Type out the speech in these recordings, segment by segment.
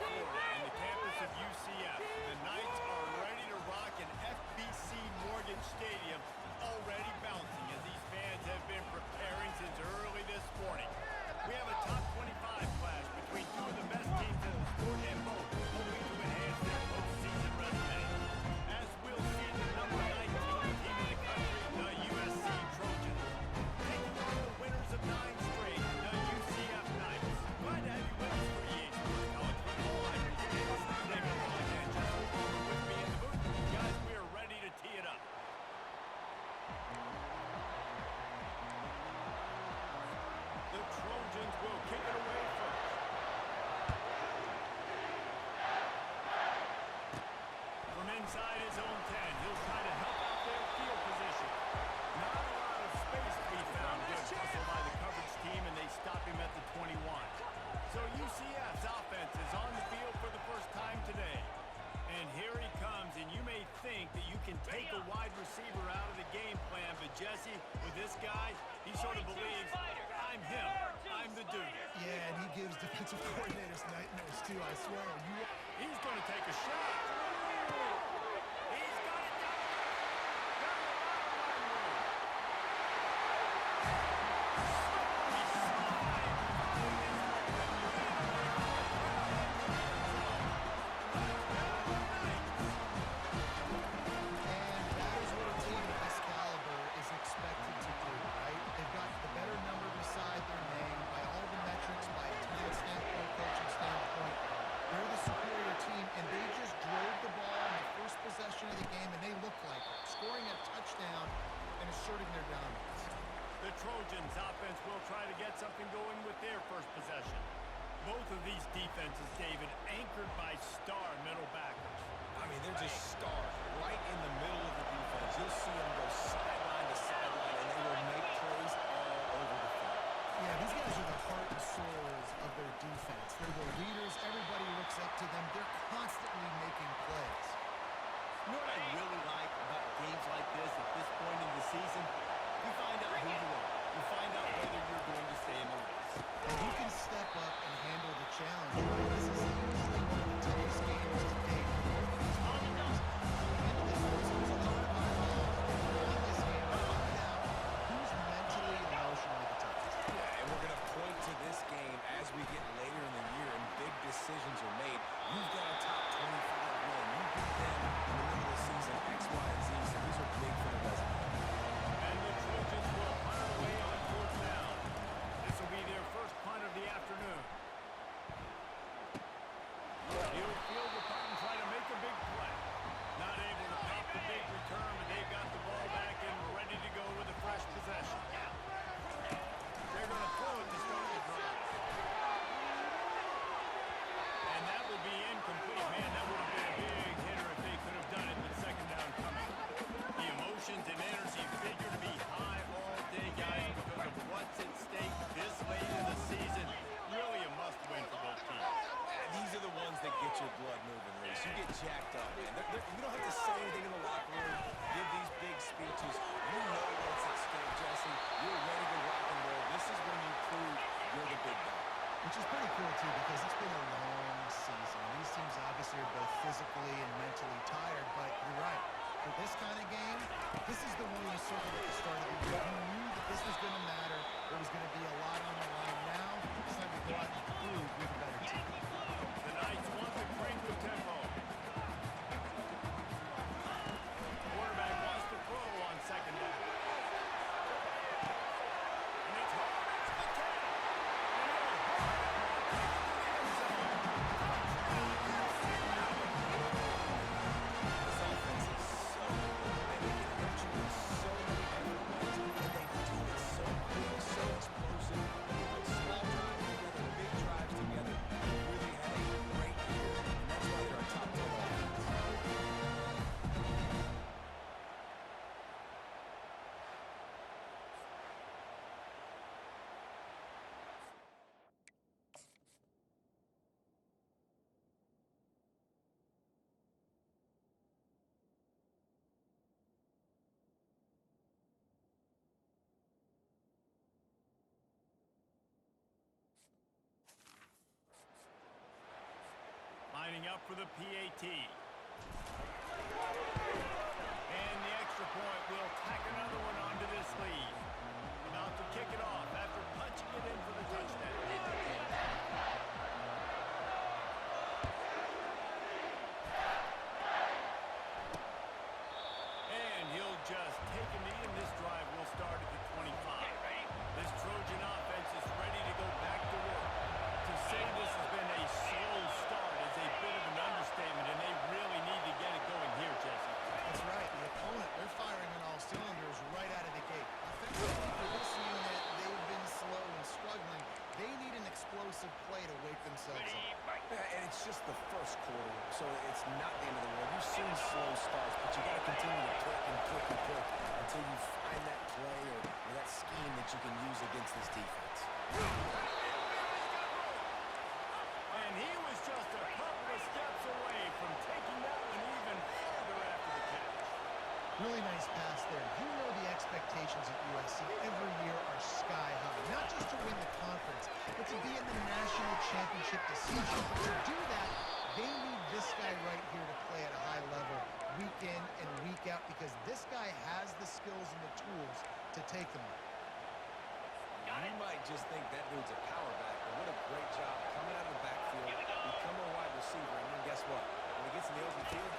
Florida, in the campus of UCF. The Knights are ready to rock in FBC Morgan Stadium, already bouncing as these fans have been preparing since early this morning. We have a top 25 clash between two of the best teams in the sport, and both hoping to enhance their postseason resume. As we'll see the number 19 team in the country, the USC Trojans, taking on the winners of 9 straight, the UCF Knights. Glad to have you with us for EA Sports College Football. I'm your host, David Sanchez. With me in the booth, guys, we are ready to tee it up. The Trojans will kick it away first. From inside his own 10, he'll try to help out their field position. Not a lot of space to be found. Good hustle by the coverage team, and they stop him at the 21. So UCF's offense is on the field for the first time today. And here he comes, and you may think that you can take a wide receiver out of the game plan, but Jesse, with this guy, he sort of believes, I'm him, I'm the dude. Yeah, and he gives defensive coordinators nightmares too, I swear. He's going to take a shot. He's got it down. Got it right away. Expected to do, right? They've got the better number beside their name by all the metrics, by a talent standpoint, coaching standpoint. They're the superior team, and they just drove the ball in the first possession of the game, and they look like it, scoring a touchdown and asserting their dominance. The Trojans' offense will try to get something going with their first possession. Both of these defenses, David, anchored by star middle backers. I mean, they're just stars right in the middle of the defense. You'll see them go sideline to sideline, and they will make plays all over the field. Yeah, these guys are the heart and souls of their defense. They're the leaders. Everybody looks up to them. They're constantly making plays. You know what I really like about games like this at this point in the season? You find out who you are. You find out whether you're going to stay in the race. And who can step up and handle the challenge, right? This is easily one of the toughest games to date. This game, as we get later in the year and big decisions are made, you've got a top 25 win. You beat them in the middle of the season, X, Y, and Z, so these are big for the resume. And the Trojans will punt away on 4th down. This will be their first punt of the afternoon. He'll field the punt and try to make a big play. Not able to pop the big return, but they've got the ball back and ready to go with a fresh possession. They're going to throw it to start the drive. And that will be incomplete. Man, that would have been a big hitter if they could have done it with second down coming. The emotions and energy figure to be high all day, guys, because of what's at stake this late in the season. Really a must-win for both teams. These are the ones that get your blood moving, Reese. You get jacked up, man. You don't have to say anything in the locker room, give these big speeches. You know what's at stake, Jesse. You're ready to rock and roll. This is when you prove you're the big guy. Which is pretty cool, too, because it's been a long season. These teams obviously are both physically and mentally tired, but you're right. For this kind of game, this is the one you circled at the start of the year. You knew that this was going to matter. There was going to be a lot on the line. Now, it's time to go out and prove you're the better team. The Knights want to crank the tempo. Quarterback wants to throw on second down. And it's hard. It's the 10. This offense is so good. They can hurt you in so many different ways, and they do it so quick, so explosive. They put small drives together, big drives together. They really have up for the PAT. And the extra point will tack another one onto this lead. About to kick it off after punching it in for the touchdown. And he'll just take a knee, and this drive will start at the 25. This Trojan offense is ready to go back to work. To say this has been a slow start is a bit of an understatement, and they really need to get it going here, Jesse. That's right. The opponent, they're firing on all cylinders right out of the gate. Offensively, for this unit, they've been slow and struggling. They need an explosive play to wake themselves up. Yeah, and it's just the first quarter, so it's not the end of the world. You've seen slow starts, but you got to continue to click and click and click until you find that play or that scheme that you can use against this defense. And he was just a couple of steps away from taking that one even further after the catch. Really nice pass there. You know the expectations at USC every year are sky high. Not just to win the conference, but to be in the national championship decision. But to do that, they need this guy right here to play at a high level week in and week out because this guy has the skills and the tools to take them there. You might just think that dude's a power back, but what a great job coming out of the backfield, become a wide receiver, and then guess what? When he gets in the open field,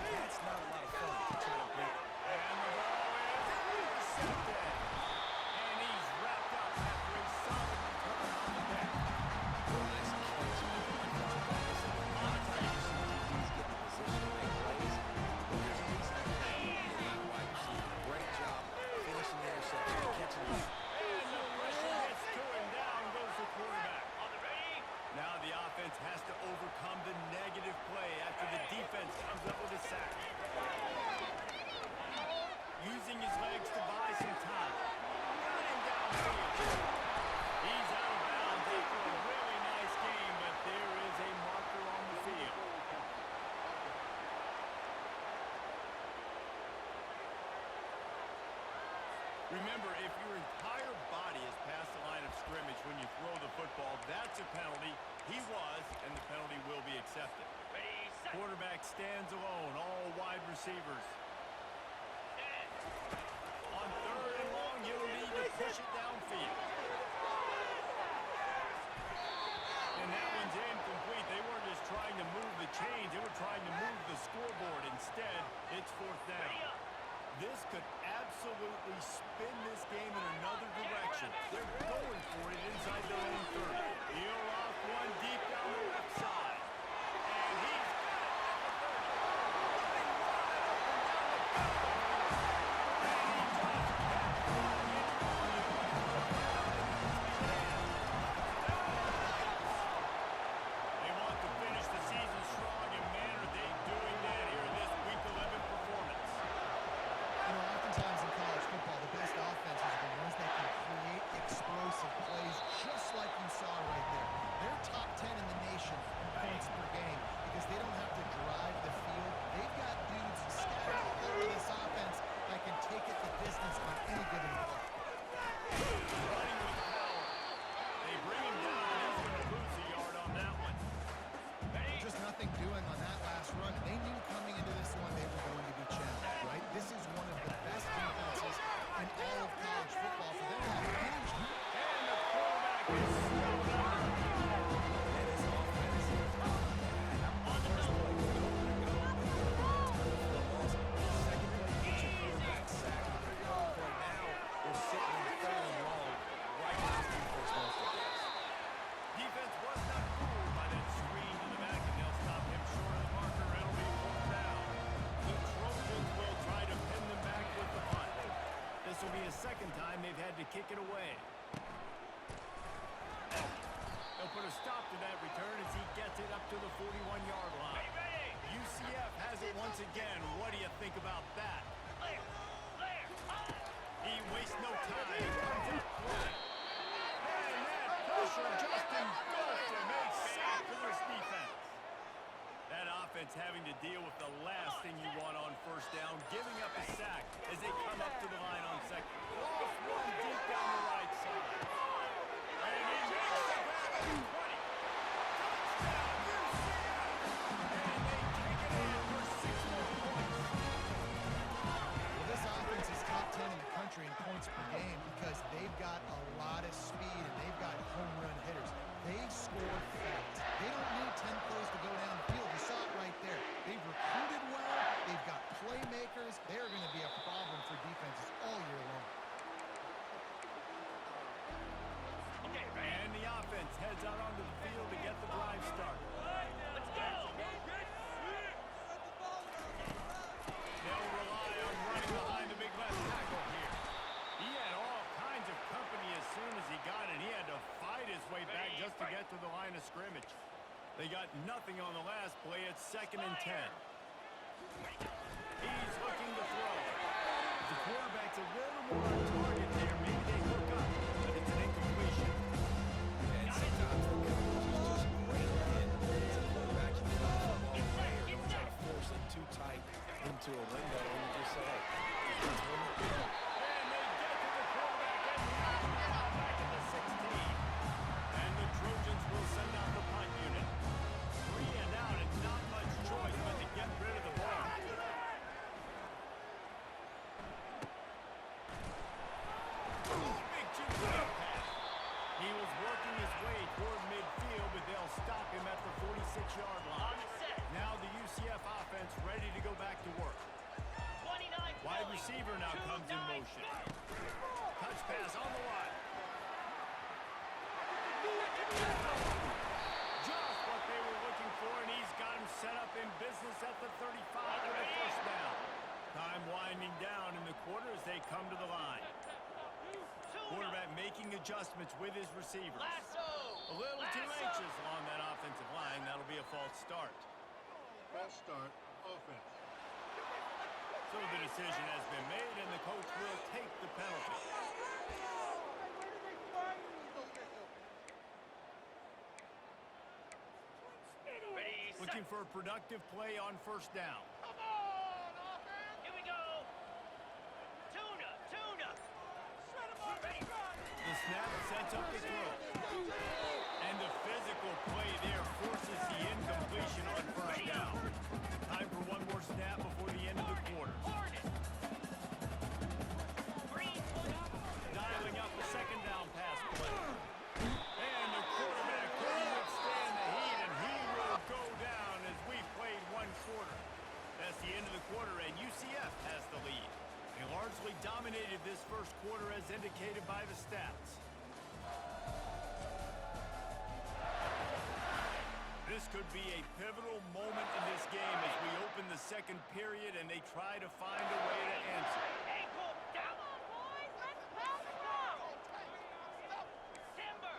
that's not a lot of fun to try to beat. And the ball is intercepted. And he's wrapped up after a solid return on the deck. Nice catch. A lot of times you see DBs get in position to make plays, but there's a reason that they're not a wide receiver. Great job finishing the interception, catching it. And the pressure gets to him. Down goes the quarterback. Now the offense has to overcome the negative play after the defense comes up with a sack. Using his legs to buy some time. Running downfield. He's out of bounds after a really nice game, but there is a marker on the field. Remember, if your entire body is past the line of scrimmage when you throw the football, that's a penalty. He was, and the penalty will be accepted. Quarterback stands alone, all wide receivers. On third and long, he'll need to push it downfield. And that one's incomplete. They weren't just trying to move the chains, they were trying to move the scoreboard. Instead, it's fourth down. This could absolutely spin this game in another direction. They're going for it inside their own 30. He'll off one deep down the left side. And he's got it at the 30. Running wide open down the field. And he just kept running it. They want to finish the season strong, and man, are they doing that here in this Week 11 performance. You know, oftentimes in college football, the best offenses are the ones that can create explosive plays just like you saw right there. They're top 10 in the nation in points per game because they don't have to drive the field. They've got dudes scattered all over this offense that can take it the distance on any given play. Running with power. They bring him down, and he's going to lose a yard on that one. Just nothing doing on that last run. They knew coming into this one they were going to be challenged, right? This is one of the best defenses in all of college football. For them to have any... And the quarterback is snowed under. And his offense on the first play, nowhere to go. Second play, get your quarterback sacked. Third play, now we're sitting in third and long. Right now, this defense wants to pass. Defense was not fooled by that screen to the back, and they'll stop him short of the marker. It'll be fourth down. The Trojans will try to pin them back with the punt. This will be a second time they've had to kick it away. They'll put a stop to that return as he gets it up to the 41-yard line. UCF has it once again. What do you think about that? He wastes no time. He comes up quick. And that pressure just engulfed him. A sack for this defense. That offense having to deal with the last thing you want on first down, giving up a sack as they come up to the line on second. Off one deep down the right side. And he makes the grab at the 20. Touchdown, UCF! And nothing on the last play. It's 2nd and 10. He's looking to throw. If the quarterback's a little more on target there, maybe they hook up, but it's an incompletion. And sometimes the coverage is just great. And as a quarterback, you throw the football away or don't try to force it too tight into a window, and you just say, hey, it's one more thing. And they get to the quarterback and knock him out back at the 16. And the Trojans will send out the punt unit. 3 and out and not much choice but to get rid of the ball. Oh, big two-point pass. He was working his way toward midfield, but they'll stop him at the 46-yard line. Now the UCF offense ready to go back to work. Wide receiver now comes in motion. Touch pass on the line. Just what they were looking for, and he's got him set up in business at the 35 with a first down. Time winding down in the quarter as they come to the line. Quarterback making adjustments with his receivers. A little too anxious along that offensive line. That'll be a false start. False start, offense. So the decision has been made, and the coach will take the penalty. Looking for a productive play on first down. Come on, offense! Here we go! Tuna! The snap sets up the throw. And the physical play there forces the incompletion on first down. Time for one more snap before the end of the quarter. Dialing up a 2nd down pass play. And the quarterback couldn't withstand the heat, and he will go down as we've played one quarter. That's the end of the quarter, and UCF has the lead. They largely dominated this first quarter as indicated by the stats. This could be a pivotal moment in this game as we open the second period and they try to find a way to answer. Ankle down! Come on, boys! Let's pass it now! Timber!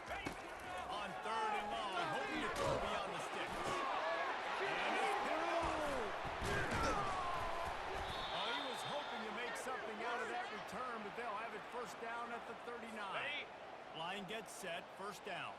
Ready? On 3rd and long, hoping to throw beyond the sticks. And it's picked off. Oh, he was hoping to make something out of that return, but they'll have it first down at the 39. Ready? Line gets set, first down.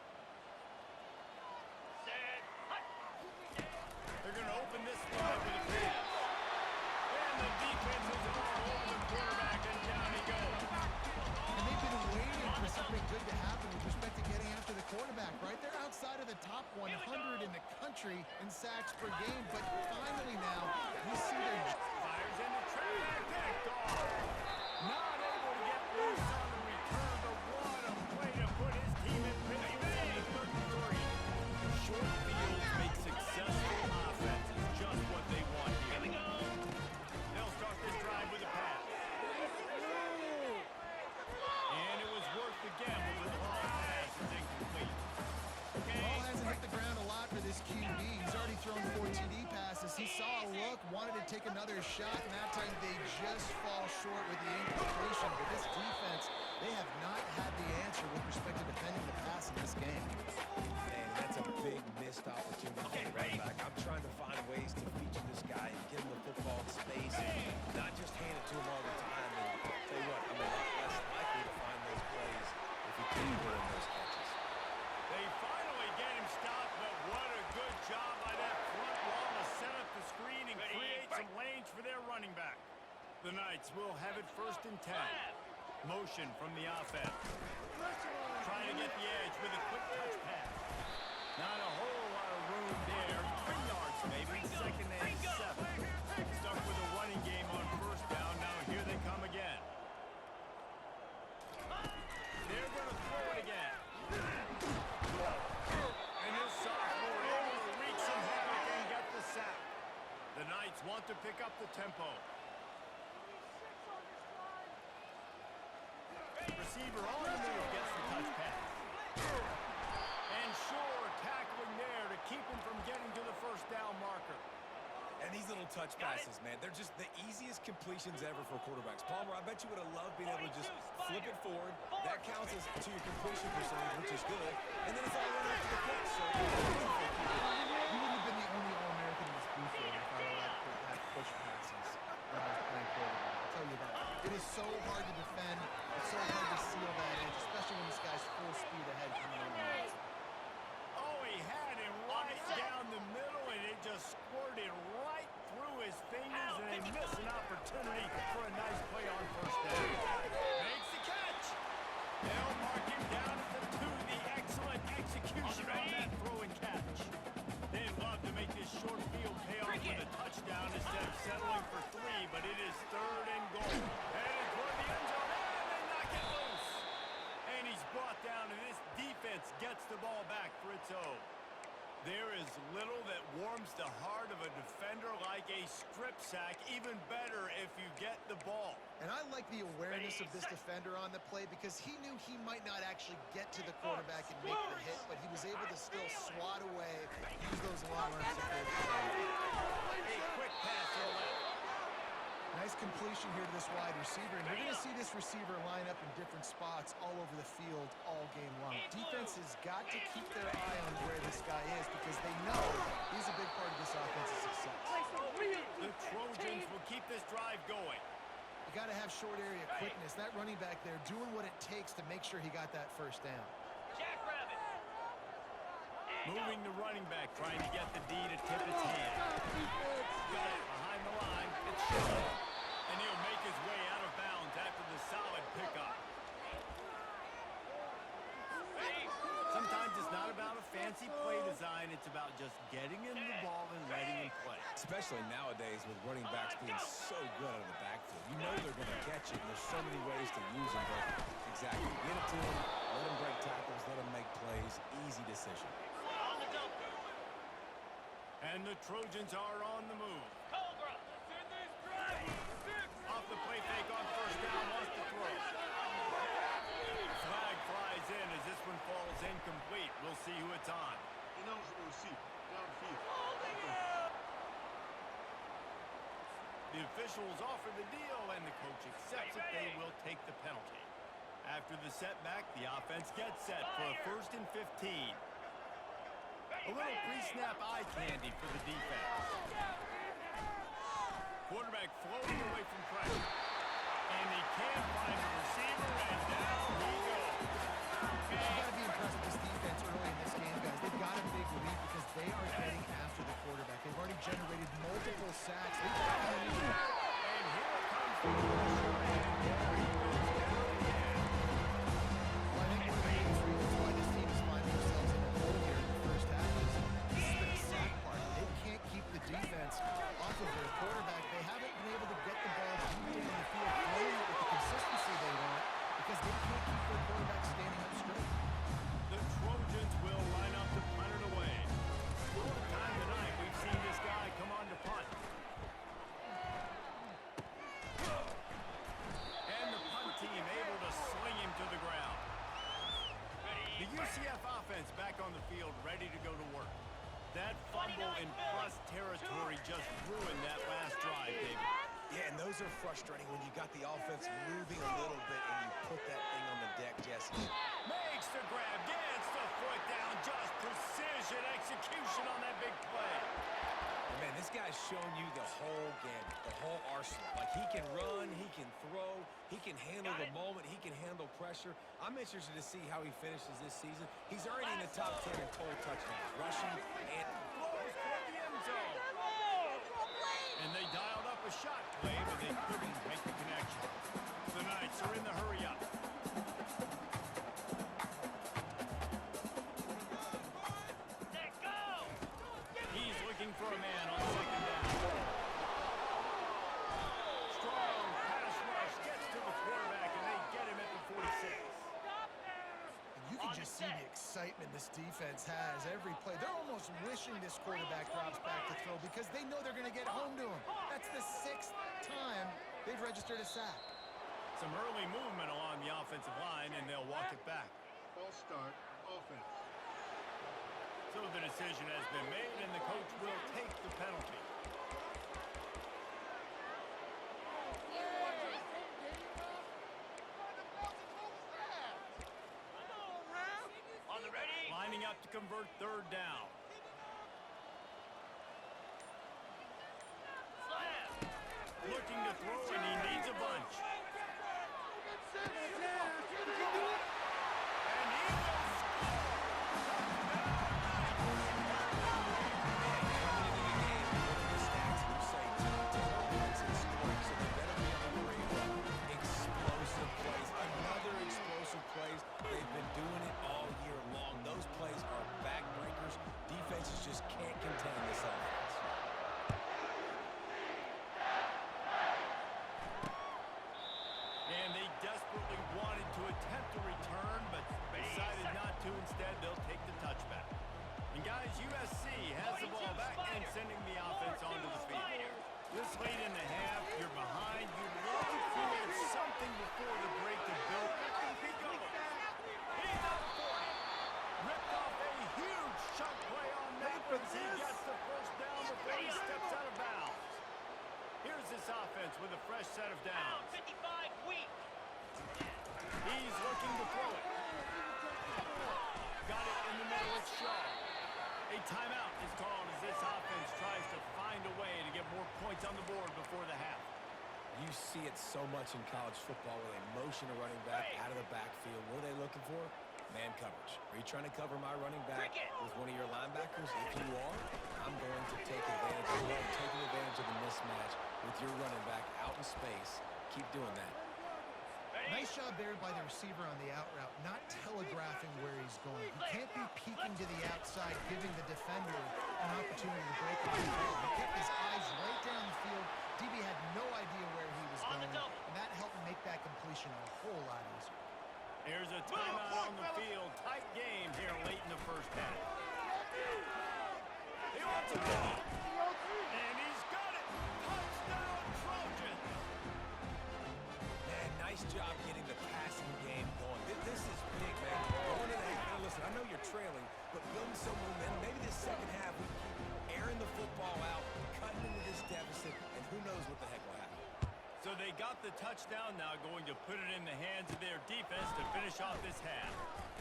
They're going to open this drive with a pass. And the defense is all over the quarterback, and down he goes. And they've been waiting for something good to happen with respect to getting after the quarterback, right? They're outside of the top 100 in the country in sacks per game, but finally now, we see their... Fires into traffic, picked off. Not able to get loose on the return, but what a play to put his team in business on the 33. Short fields make successful offenses just what they want here. Here we go! They'll start this drive with a pass. And it was worth the gamble, but the long pass is incomplete. Ball hasn't hit the ground a lot for this QB. He's already thrown 4 TD passes. He saw a look, wanted to take another shot, and that time they just fall short with the incompletion. But this defense, they have not had the answer with respect to defending the pass in this game. Man, that's a big missed opportunity for the running back. I'm trying to find ways to feature this guy and get him the football in space and not just hand it to him all the time. And I'll tell you what, I'm a lot less likely to find those plays if he keeps doing those catches. They finally get him stopped, but what a good job by that front wall to set up the screen and create some lanes for their running back. The Knights will have it 1st and 10. Motion from the offense. Trying to get the edge with a quick touch pass. Not a whole lot of room there. 3 yards maybe. 2nd and 7. Stuck with a running game on first down. Now here they come again. They're going to throw it again. And this sophomore able to wreak some havoc and get the sack. The Knights want to pick up the tempo. Receiver on the move gets the touch pass. And Shore tackling there to keep him from getting to the first down marker. And these little touch passes, man, they're just the easiest completions ever for quarterbacks. Palmer, I bet you would have loved being able to just flip it forward. That counts as to your completion percentage, which is good. And then it's all run after the catch. So He wouldn't have been the only All-American in this booth game if I were allowed to have push passes when I was playing quarterback. I'll tell you that. It is so hard to defend. It's so hard to seal that edge, especially when this guy's full speed ahead coming on the outside. Oh, he had him right down the middle, and it just squirted right through his fingers, and they miss an opportunity for a nice play on first down. Makes the catch. They'll mark him down at the 2. The excellent execution on that throw and catch. They'd love to make this short field pay off with a touchdown instead of settling for 3, but it is 3rd and goal. Headed toward the end zone, and they knock it loose. And he's brought down, and this defense gets the ball back for its own. There is little that warms the heart of a defender like a strip sack. Even better if you get the ball. And I like the awareness of this defender on the play because he knew he might not actually get to the quarterback and make the hit, but he was able to still swat away, use those long arms to create the play. A quick pass to the left. Nice completion here to this wide receiver, and you're going to see this receiver line up in different spots all over the field all game long. Defense has got to keep their eye on where this guy is because they know he's a big part of this offense's success. The Trojans will keep this drive going. You got to have short area quickness. That running back there doing what it takes to make sure he got that first down. Jackrabbit. Moving the running back, trying to get the D to tip its hand. Got it behind the line. It's short. And he'll make his way out of bounds after the solid pickup. Sometimes it's not about a fancy play design. It's about just getting him the ball and letting him play. Especially nowadays with running backs being so good out of the backfield. You know they're going to catch it, and there's so many ways to use them. But exactly, get it to them, let them break tackles, let them make plays. Easy decision. And the Trojans are on the move. Cobra. Off the play fake on first down, wants to throw. Flag flies in as this one falls incomplete. We'll see who it's on. Ineligible receiver. Downfield. The officials offer the deal, and the coach accepts it. They will take the penalty. After the setback, the offense gets set for a 1st and 15. A little pre-snap eye candy for the defense. Quarterback floating away from pressure. And he can't find a receiver, and down he goes. You got to be impressed with this defense early in this game, guys. They've got a big lead because they are getting after the quarterback. They've already generated multiple sacks. They've got to And here it comes from the pressure, and there he goes down again. Well, I think one of the biggest reasons why this team is finding themselves in a hole here in the first half is this has been a sack part. They can't keep the defense off of their quarterback. They haven't been able to get the ball deep in the field, throwing it with the consistency they want because they can't keep their quarterback standing up straight. The Trojans will line up to punt it away. Fourth time tonight we've seen this guy come on to punt. And the punt team able to sling him to the ground. The UCF offense back on the field, ready to go to work. That fumble in plus territory just ruined that last drive, David. Yeah, and those are frustrating when you got the offense moving a little bit and you put that thing on the deck, Jesse. Makes the grab, gets the foot down, just precision execution on that big play. And man, this guy's shown you the whole gamut, the whole arsenal. Like, he can run, he can throw, he can handle the moment, he can handle pressure. I'm interested to see how he finishes this season. He's already in the top 10 in total touchdowns, rushing and Blows toward the end zone. And they dialed up a shot play, but they couldn't make the connection. The Knights are in the hurry-up. Let go. He's looking for a man on second down. Strong pass rush gets to the quarterback, and they get him at the 46. And you can just see the excitement this defense has every play. They're almost wishing this quarterback drops back to throw because they know they're going to get home to him. That's the 6th time they've registered a sack. Some early movement along the offensive line, and they'll walk it back. False start. Offense. So the decision has been made, and the coach will take the penalty. lining up to convert third down. Looking to throw, and he needs a bunch. And he will score. Coming into the game, you look at the stats and you say, top 10 offense in scoring, so they better be able to bring explosive plays. Another explosive plays. They've been doing it all year long. Those plays are backbreakers. Defenses just can't contain this offense. And they desperately wanted to attempt a return, but decided not to. Instead, they'll take the touchback. And guys, USC has the ball back and sending the offense onto the field. This late in the half, you're behind. You'd love to create something before the break to build. He's up 40. Ripped off a huge shot play on that as he gets the first down before he steps out of bounds. Here's this offense with a fresh set of downs. 55 weak. He's looking to throw it. Got it in the middle of Shaw. A timeout is called as this offense tries to find a way to get more points on the board before the half. You see it so much in college football where they motion a running back out of the backfield. What are they looking for? Man coverage. Are you trying to cover my running back with one of your linebackers? If you are, I'm going to take advantage. I love taking advantage of the mismatch with your running back out in space. Keep doing that. Nice job there by the receiver on the out route, not telegraphing where he's going. He can't be peeking to the outside, giving the defender an opportunity to break on the ball. He kept his eyes right down the field. DB had no idea where he was going, and that helped make that completion a whole lot easier. Here's a timeout on the field. Tight game here late in the first half. He wants a ball. And he's got it. Touchdown, Trojans. Man, nice job getting the passing game going. This is big, man. Going in the half. Listen, I know you're trailing, but building some momentum. Maybe this second half we keep airing the football out, cutting into this deficit, and who knows what the heck will happen. So they got the touchdown now, going to put it in the hands of their defense to finish off this half.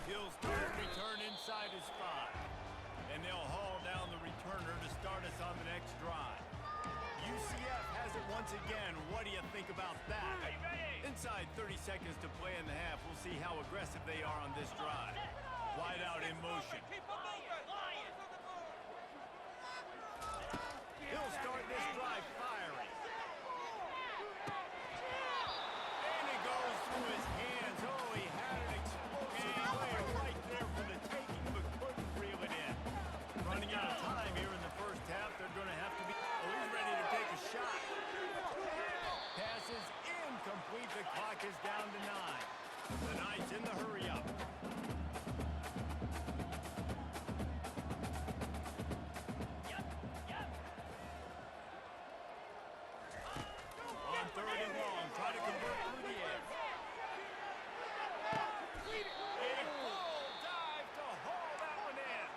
He'll start a return inside his 5. And they'll haul down the returner to start us on the next drive. UCF has it once again. What do you think about that? Inside 30 seconds to play in the half. We'll see how aggressive they are on this drive. Wide out in motion. He'll start this drive firing. And it goes through his hands. Oh, he had an explosive play right there for the taking, but couldn't reel it in. Running out of time here in the first half. They're going to have to be... Oh, he's ready to take a shot. Pass is incomplete. The clock is down to 9. The Knights in the hurry-up. On third and long, try to convert through the air. A full dive to haul that one in.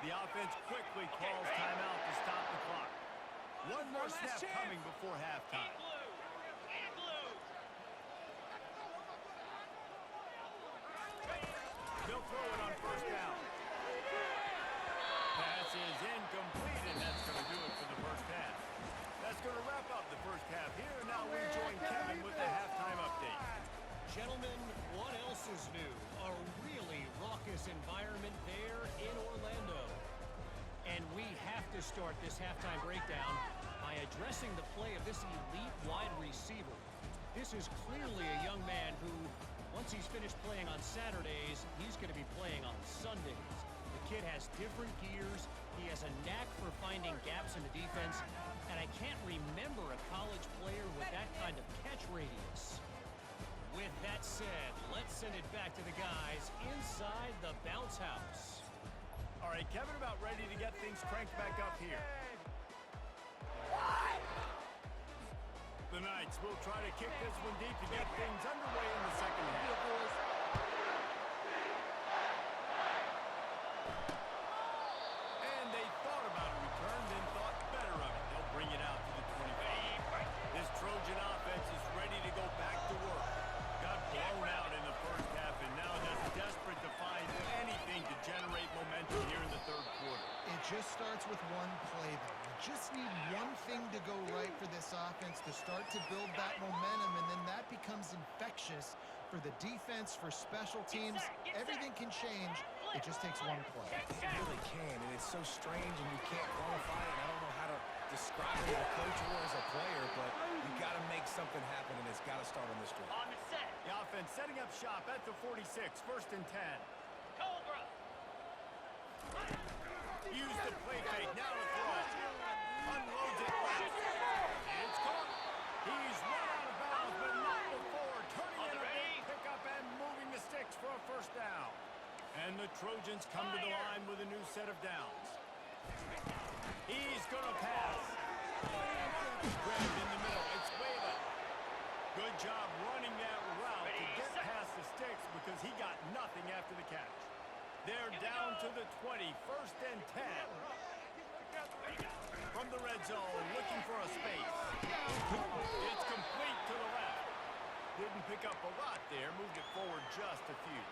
The offense quickly calls timeout to stop the clock. One more snap coming before halftime. They'll throw it on first down. Pass is incomplete, and that's going to do it for the first half. That's going to wrap up the first half here. Now we join Kevin with the halftime update. Gentlemen, what else is new? A really raucous environment there in Orlando. And we have to start this halftime breakdown by addressing the play of this elite wide receiver. This is clearly a young man who, once he's finished playing on Saturdays, he's going to be playing on Sundays. The kid has different gears. He has a knack for finding gaps in the defense. And I can't remember a college player with that kind of catch radius. With that said, let's send it back to the guys inside the bounce house. All right, Kevin, about ready to get things cranked back up here. The Knights will try to kick this one deep to get things underway in the second half. And they thought about a return, then thought better of it. They'll bring it out to the 25. This Trojan offense is ready to go back to work. Got blown out in the first half and now just desperate to find anything to generate momentum one thing to go right for this offense to start to build that momentum, and then that becomes infectious for the defense, for special teams. Everything can change. It just takes one play. It really can, and it's so strange, and you can't qualify it. I don't know how to describe it as a coach or as a player, but you got to make something happen, and it's got to start on this drive. On the set. The offense setting up shop at the 46, 1st and 10. Cobra. Use the play fake, now to throw. Unloads it left. And it's caught. He's run out of bounds, but not before turning in a big pickup and moving the sticks for a 1st down. And the Trojans come to the line with a new set of downs. He's going to pass. Grabbed in the middle. It's Whalen. Good job running that route to get past the sticks because he got nothing after the catch. They're down to the 20, 1st and 10. From the red zone, looking for a space. It's complete to the left. Didn't pick up a lot there, moved it forward just a few.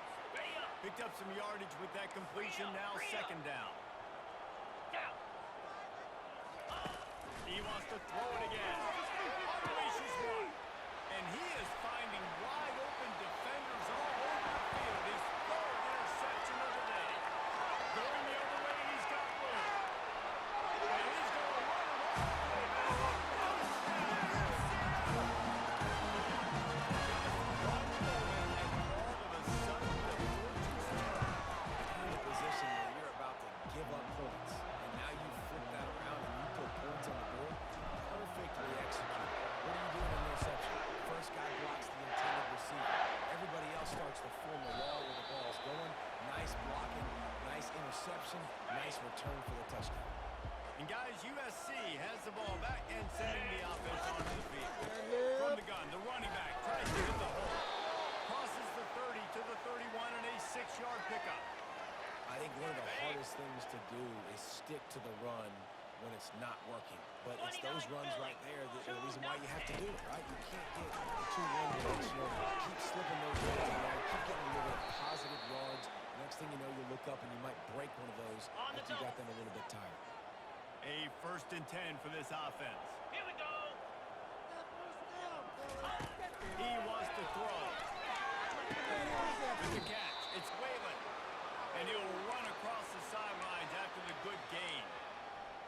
Picked up some yardage with that completion, now 2nd down. He wants to throw it again. Unleashes one. And he is finding wide open defenders all over the field. His 3rd interception of the day. Going the other way, he's got room. And he's going to run it all the way back. One moment, and all of a sudden, the fortunes turn. In a position where you're about to give up points, and now you flip that around and you put points on the board. Perfectly executed. What are you doing in interception? First guy blocks the intended receiver. Everybody else starts to form a wall where the ball's going. Nice blocking, nice interception, nice return for the touchdown. And guys, USC has the ball back and sending the offense onto the field. From the gun, the running back tries to hit the hole. Crosses the 30 to the 31 and a 6-yard pickup. I think one of the hardest things to do is stick to the run when it's not working. But it's those runs right there that are the reason why you have to do it, right? You can't get too one-dimensional. Keep slipping those yards around. Keep getting a little bit of positive yards. Next thing you know, you look up and you might break one of those if you got them a little bit tired. A 1st and 10 for this offense. Here we go. He wants to throw. With the catch, it's Whalen. And he'll run across the sidelines after the good gain.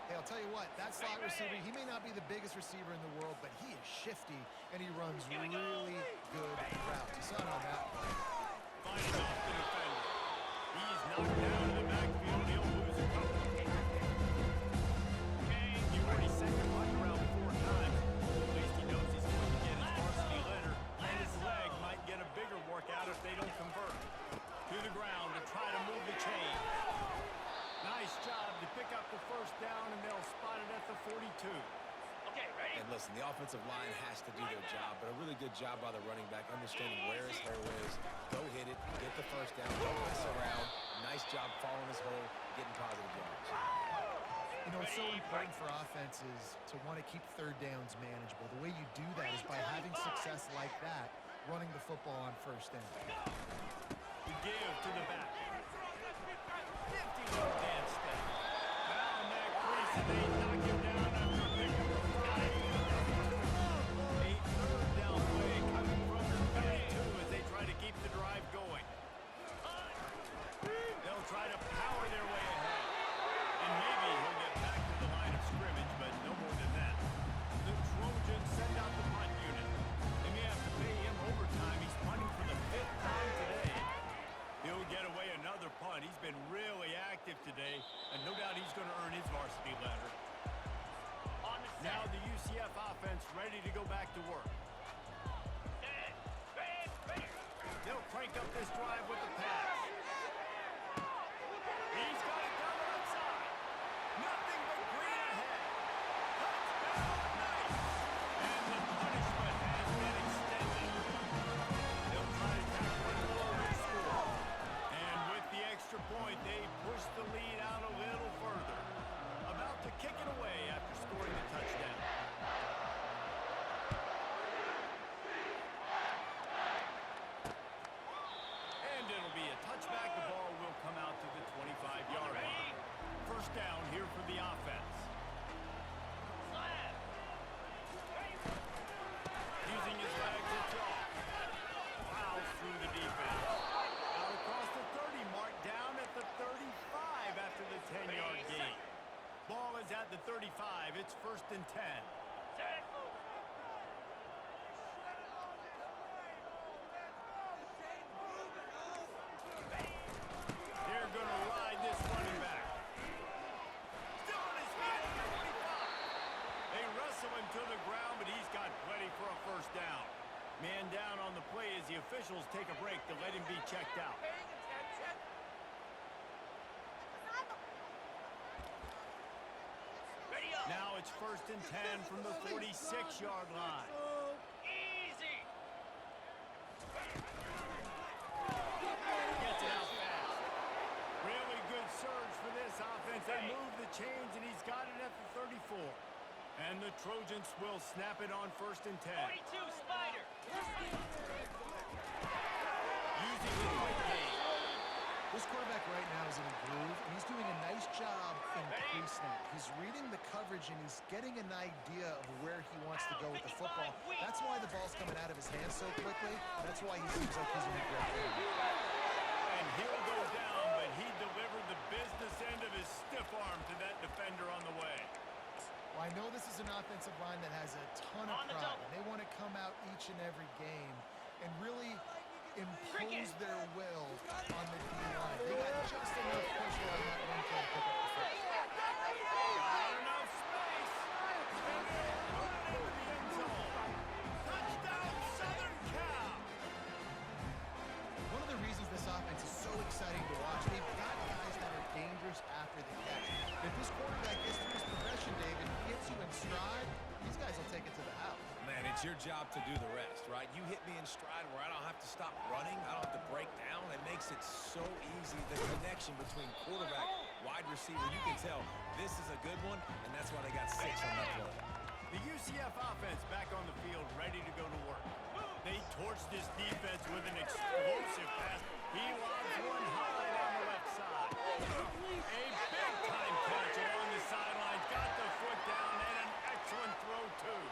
Hey, I'll tell you what, that slot receiver, he may not be the biggest receiver in the world, but he is shifty, and he runs really good routes. You saw it on that play. Fighting off the defender. He's knocked down in the backfield. He'll lose a couple. You already sent your puck around 4 times. At least he knows he's going to get his varsity letter, and his leg might get a bigger workout if they don't convert. To the ground to try to move the chain. Nice job to pick up the 1st down, and they'll spot it at the 42. Okay, ready? And listen, the offensive line has to do their job, but a really good job by the running back, understanding where his hole is. Go hit it, get the 1st down, don't mess around. Nice job following his hole, getting positive yards. You know, it's so important for offenses to want to keep 3rd downs manageable. The way you do that is by having success like that, running the football on 1st down. To give to the back. 50-yard dance step. Down that crease, and they knock him down after a big a 3rd down play coming from the 32 as they try to keep the drive going. They'll try to power their way ahead. And maybe he'll get back to the line of scrimmage, but no more than that. The Trojans send out the punt unit. They may have to pay him overtime. He's punting for the 5th time today. He'll get away another punt. He's been really active today, and no doubt he's going to earn his varsity letter. Now the UCF offense ready to go back to work. They'll crank up this drive with the pass. He's got it covered outside. Nothing but green ahead. Touchdown, nice. And the punishment has been extended. They'll try to tackle it more and score. And with the extra point, they push the lead out a little further. About to kick it away after scoring the touchdown. And it'll be a touchdown. It's 1st and 10. Set. They're going to ride this running back. Still on his feet at the 25. They wrestle him to the ground, but he's got plenty for a first down. Man down on the play as the officials take a break to let him be checked out. Ready up. Now it's 1st and 10 from the 46-yard line. Easy. Gets it out fast. Really good surge for this offense. They move the chains, and he's got it at the 34. And the Trojans will snap it on 1st and 10. 42, Spider. Using the quick game. This quarterback right now is in a groove, and he's doing a nice job in pre-snap. He's reading the coverage, and he's getting an idea of where he wants to go with the football. That's why the ball's coming out of his hands so quickly. That's why he seems like he's in a great game. And he'll go down, but he delivered the business end of his stiff arm to that defender on the way. Well, I know this is an offensive line that has a ton of pride, and they want to come out each and every game and really impose their will on the D-line. They got just enough pressure on that one play to pick up the first. Got enough space. And they'll run it into the end zone. Touchdown, Southern Cal. One of the reasons this offense is so exciting to watch, they've got guys that are dangerous after the catch. If this quarterback gets through his progression, David, gets you in stride, these guys will take it to the house. Man, it's your job to do the rest, right? You hit me in stride where I don't have to stop running. I don't have to break down. It makes it so easy. The connection between quarterback, wide receiver, you can tell this is a good one, and that's why they got 6 on that play. The UCF offense back on the field, ready to go to work. They torched this defense with an explosive pass. He lobs one high on the left side. A big-time catch along the sidelines. Got the foot down, and an excellent throw, too.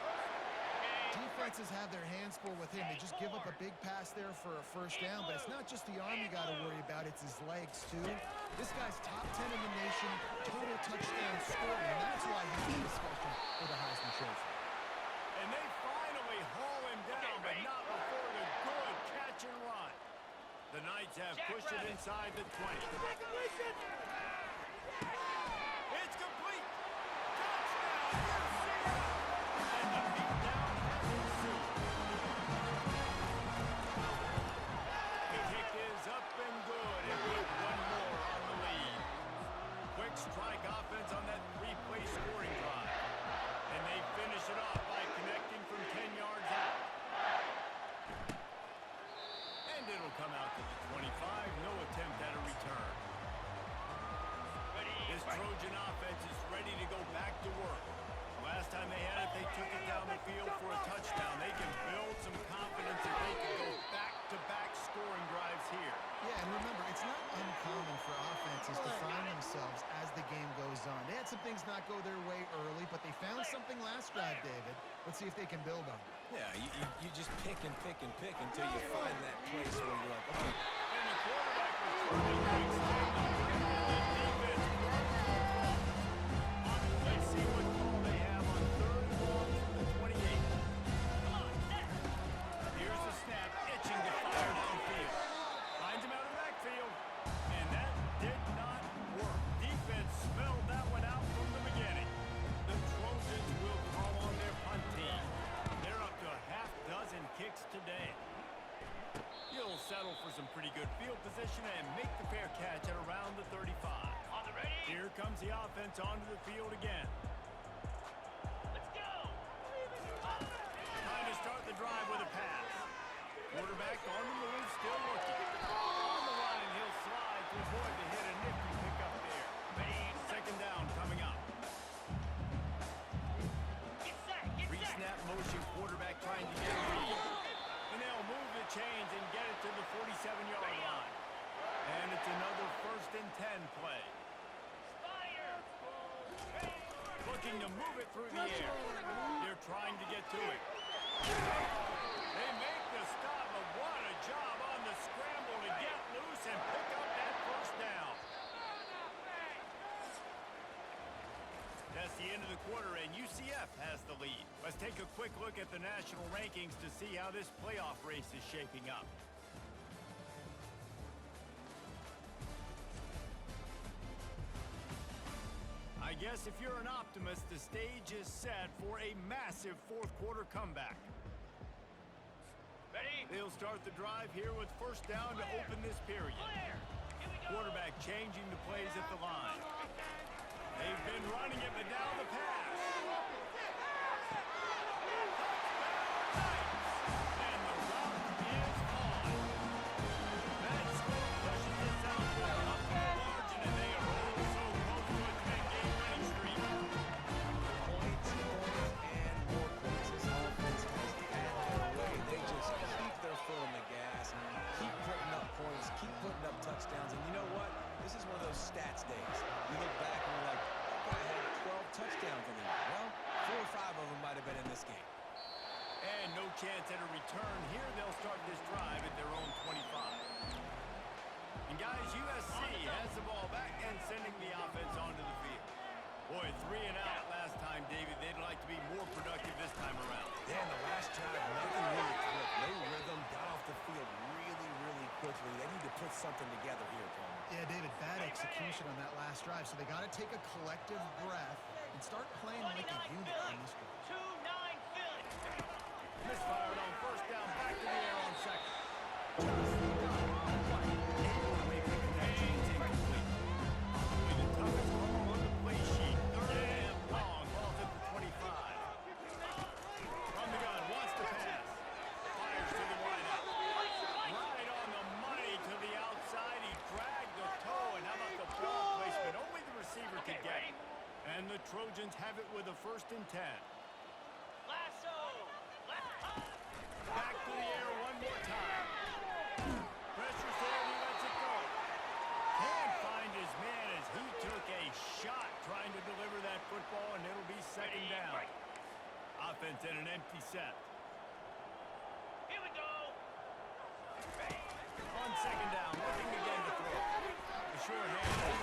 Defenses have their hands full with him. They just give up a big pass there for a first down, but it's not just the arm you got to worry about, it's his legs, too. This guy's top 10 in the nation, total touchdown scoring, and that's why he's in discussion for the Heisman Trophy. And they finally haul him down, but not before the good catch and run. The Knights have pushed it inside the 20. It's complete. Touchdown, UCF! And the beatdown has ensued. The kick is up and good, and with one more on the lead. Quick strike offense on that 3-play scoring drive. And they finish it off by connecting from 10 yards out. And it'll come out to the 25. No attempt at a return. This Trojan offense is ready to go back to work. Last time they had it, they took it down the field for a touchdown. They can build some confidence that they can go back-to-back scoring drives here. Yeah, and remember, it's not uncommon for offenses to find themselves as the game goes on. They had some things not go their way early, but they found something last drive, David. Let's see if they can build on it. Yeah, you just pick and pick and pick until you find that place where you're like, okay. And the quarterback was trying to extend the defense worked. Let's see what call they have on 3rd and long from the 28. Come on, set. Here's the snap, itching to fire downfield. Finds him out of the backfield. And that did not work. Defense smelled that one out from the beginning. The Trojans will call on their punt team. They're up to a half dozen kicks today. He'll settle for some pretty good field position and make the fair catch at around the 35. On the ready. Here comes the offense onto the field again. Let's go. Time to start the drive with a pass. Quarterback on the move, still looking. On the run, and he'll slide to avoid the hit. A nifty pickup there. Ready. 2nd down coming up. Get set. Get set. Pre-snap motion, quarterback trying to get a lead. And they'll move the chains and get it to the 47-yard line. And it's another 1st and 10 play. Spider. Looking to move it through the air. They're trying to get to it. They make the stop, but what a job on the scramble to get loose and pick up that 1st down. That's the end of the quarter, and UCF has the lead. Let's take a quick look at the national rankings to see how this playoff race is shaping up. I guess if you're an optimist, the stage is set for a massive fourth-quarter comeback. Ready? They'll start the drive here with first down to open this period. Clear. Here we go. Quarterback changing the plays at the line. They've been running it, but now the pass. And the route is on. That score pushes this out to a comfortable margin, and they are all so close to a 10-game winning streak. Points and more points. This offense has had their way. They just keep their foot on the gas, keep putting up points, keep putting up touchdowns. And you know what? This is one of those stats days. You look back and you're like, that guy had 12 touchdowns in it. Well, 4 or 5 of them might have been in this game. And no chance at a return. Here they'll start this drive at their own 25. And guys, USC has the ball back and sending the offense onto the field. Boy, 3 and out last time, David. They'd like to be more productive this time around. Yeah, in the last drive, nothing really clicked. No rhythm, got off the field really, really quickly. They need to put something together here, Paul. Yeah, David, bad execution on that last drive. So they got to take a collective breath and start playing like a unit on this one. 2-9 Philly. Misfired on first down, back to the air on second. And the Trojans have it with a 1st and 10. Lasso. Back to the air one more time. Pressure's there and he lets it go. Can't find his man as he took a shot trying to deliver that football, and it'll be 2nd down. Offense in an empty set. Here we go. On 2nd down, looking again to throw. The short hand.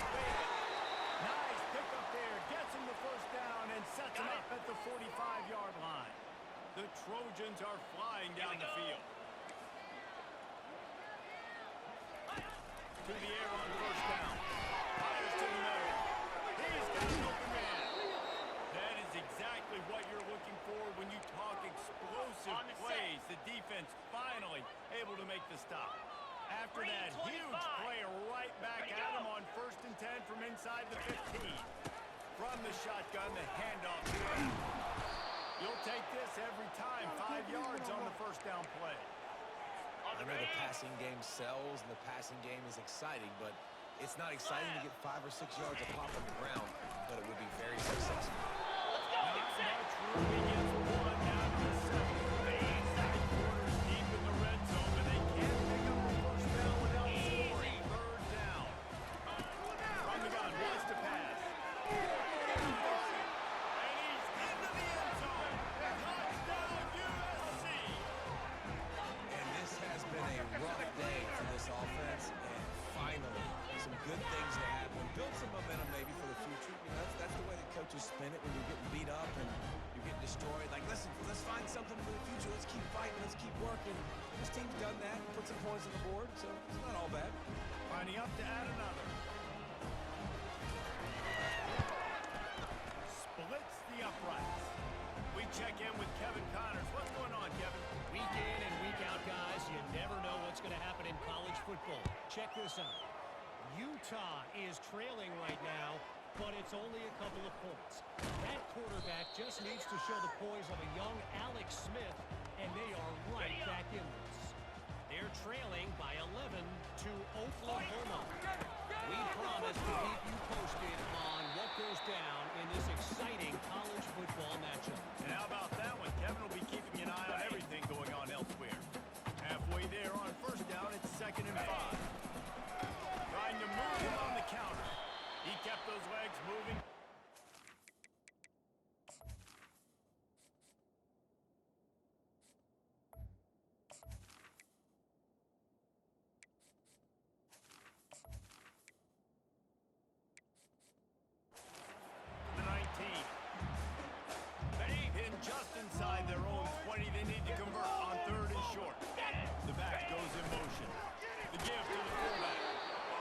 Nice pick up there. Gets him the 1st down and sets him up at the 45-yard line. The Trojans are flying down the field. To the air on 1st down. Fires to the middle. He's got an open man. That is exactly what you're looking for when you talk explosive plays. The defense finally able to make the stop. After that huge play right back at him on 1st and 10 from inside the 15. From the shotgun, the handoff to him. You'll take this every time. 5 yards on the 1st down play. I know the passing game sells and the passing game is exciting, but it's not exciting to get 5 or 6 yards of pop on the ground, but it would be very successful. Not much room. He gets one down to the 7. Quarters deep in the red zone, but they can't pick up the 1st down without scoring. 3rd down. From the gun, wants to pass. And he's into the end zone. Touchdown, USC. And this has been a rough day for this offense, and finally, some good things to happen. Build some momentum maybe for the future. You know, that's the way that coaches spin it when you're getting beat up and you're getting destroyed. Like, listen, let's find something for the future. Let's keep fighting. Let's keep working. This team's done that, put some points on the board, so it's not all bad. Lining up to add another. Splits the uprights. We check in with Kevin Connors. What's going on, Kevin? Week in and week out, guys, you never know what's going to happen in college football. Check this out. Utah is trailing right now, but it's only a couple of points. That quarterback just needs to show the poise of a young Alex Smith, and they are right back in this. They're trailing by 11 to Oklahoma. We promise to keep you posted on what goes down in this exciting college football matchup. And how about that one? Kevin will be keeping an eye on everything going on elsewhere. Halfway there on 1st down, it's 2nd and 5. Trying to move him on the counter. He kept those legs moving. The 19. Ready? inside their own 20. They need to convert on 3rd and short. The back goes in motion. The give to the fullback.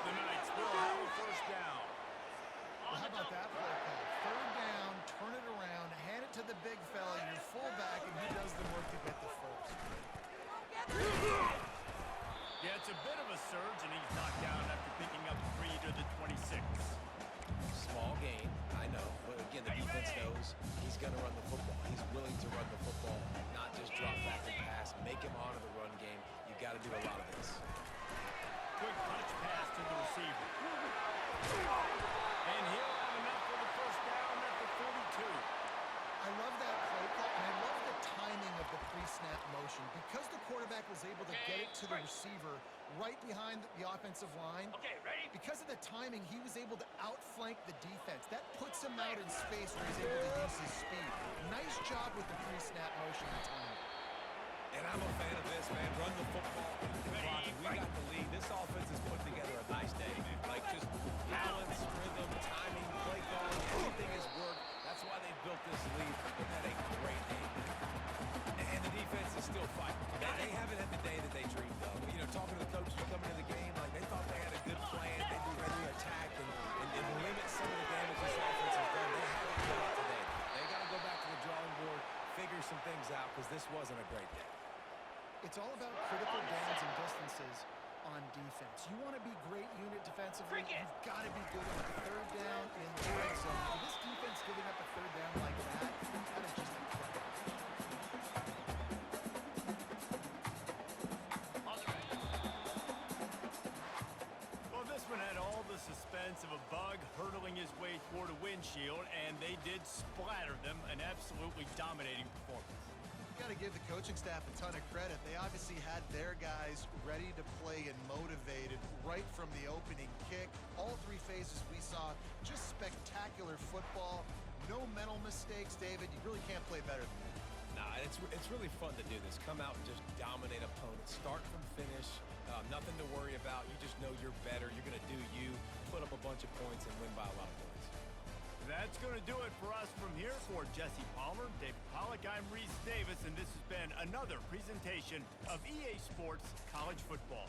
The Knights will have a first down. Well, how about that play call? 3rd down, turn it around, hand it to the big fella, your fullback, and he does the work to get the first. Yeah, it's a bit of a surge, and he's knocked down after picking up 3 to the 26. Small gain, I know. But again, the defense knows he's going to run the football. He's willing to run the football, not just drop back and pass. Make him honor the run game. You got to do a lot of this. Quick touch pass to the receiver. And he'll have enough for the first down at the 42. I love that play call, and I love the timing of the pre-snap motion. Because the quarterback was able to get it to the receiver right behind the offensive line, Okay, ready? because of the timing, he was able to outflank the defense. That puts him out in space where he's able to use his speed. Nice job with the pre-snap motion and timing. And I'm a fan of this, man. Run the football. We got the lead. This offense has put together a nice day. Like just balance, rhythm, timing, play calling, everything has worked. That's why they built this lead. They've had a great day. And the defense is still fighting. They haven't had the day that they dreamed of. You know, talking to the coaches coming into the game, like they thought they had a good plan. They'd be ready to attack and limit some of the damage this offense has done. They haven't done it today. They got to go back to the drawing board, figure some things out, because this wasn't a great day. It's all about critical downs and distances on defense. You want to be great unit defensively, you've got to be good on 3rd down in the red zone. For this defense giving up a 3rd down like that is just incredible. Well, this one had all the suspense of a bug hurtling his way toward a windshield, and they did splatter them. An absolutely dominating performance. Got to give the coaching staff a ton of credit. They obviously had their guys ready to play and motivated right from the opening kick. All 3 phases we saw, just spectacular football. No mental mistakes, David. You really can't play better than that. Nah, it's really fun to do this. Come out and just dominate opponents. Start from finish. Nothing to worry about. You just know you're better. You're going to do you, put up a bunch of points, and win by a lot of points. That's going to do it for us from here. For Jesse Palmer, David Pollack, I'm Reese Davis, and this has been another presentation of EA Sports College Football.